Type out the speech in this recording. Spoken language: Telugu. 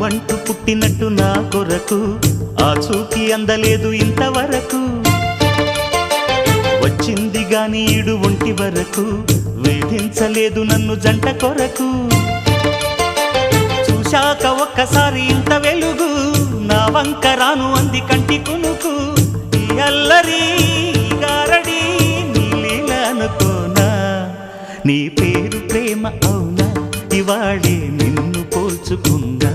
నువ్వంటూ పుట్టినట్టు నా కొరకు ఆ చూకి అందలేదు ఇంతవరకు వచ్చింది గాని ఈడు ఒంటి వరకు వేధించలేదు నన్ను జంట కొరకు చూశాక ఒక్కసారి ఇంత వెలుగు నా వంక రాను అంది కంటి కునుకు ఈ అల్లరి గారడి నీ లీల అనుకోనా నీ పేరు ప్రేమ అవునా ఇవాళే నిన్ను పోల్చుకుందా